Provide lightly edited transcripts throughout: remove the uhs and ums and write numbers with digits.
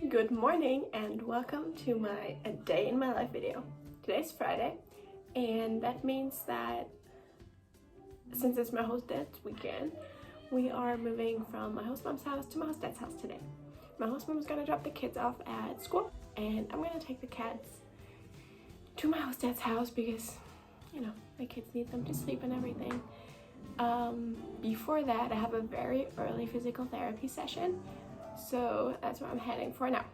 Good morning and welcome to my A Day in My Life video. Today's Friday and that means that since it's my host dad's weekend, we are moving from my host mom's house to my host dad's house today. My host mom is going to drop the kids off at school and I'm going to take the cats to my host dad's house because, you know, the kids need them to sleep and everything. Before that, I have a very early physical therapy session. So that's where I'm heading for now.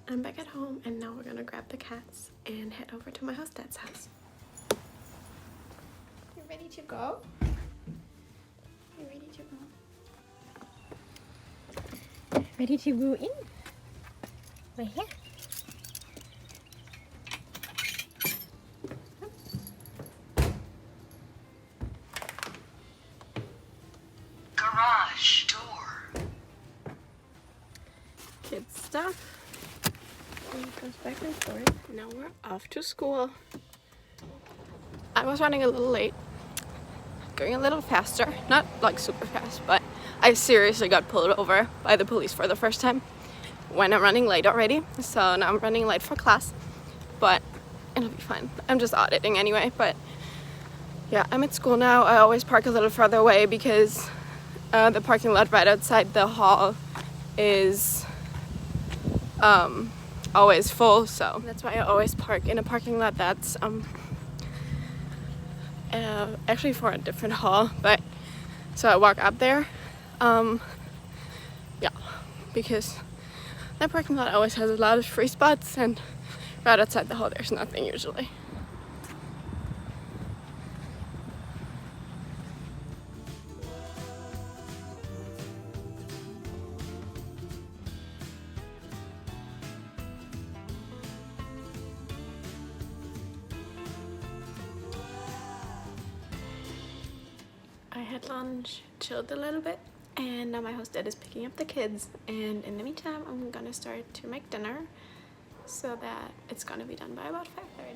I'm back at home and now we're gonna grab the cats and head over to my host dad's house. You ready to go? You ready to go? Ready to go in? Right here. Garage door. Kids stuff. And it goes back and forth. Now we're off to school. I was running a little late. Going a little faster. Not like super fast, but I seriously got pulled over by the police for the first time when I'm running late already. So now I'm running late for class, but it'll be fine. I'm just auditing anyway, but yeah, I'm at school now. I always park a little further away because the parking lot right outside the hall is always full, so that's why I always park in a parking lot that's actually for a different hall, but so I walk up there. Yeah, because that parking lot always has a lot of free spots and right outside the hall there's nothing usually. I had lunch, chilled a little bit, and now my host dad is picking up the kids, and in the meantime I'm gonna start to make dinner so that it's gonna be done by about 5:30.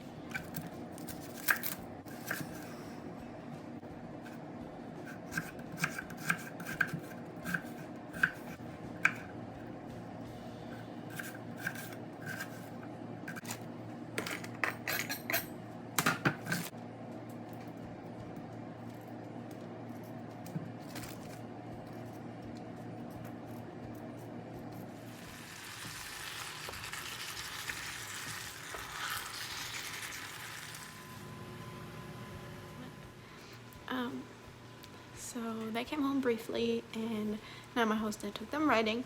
So they came home briefly and now my host dad took them riding,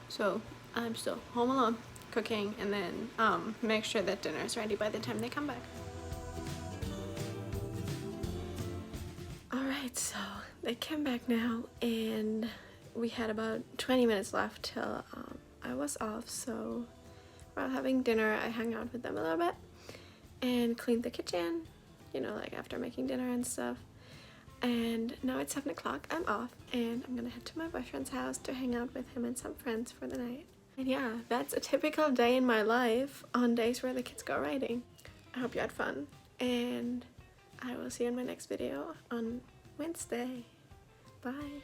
so I'm still home alone cooking and then make sure that dinner is ready by the time they come back. Alright, so they came back now and we had about 20 minutes left till I was off, so while having dinner I hung out with them a little bit and cleaned the kitchen, you know, like after making dinner and stuff. And now it's 7 o'clock, I'm off, and I'm gonna head to my boyfriend's house to hang out with him and some friends for the night. And yeah, that's a typical day in my life on days where the kids go riding. I hope you had fun, and I will see you in my next video on Wednesday. Bye!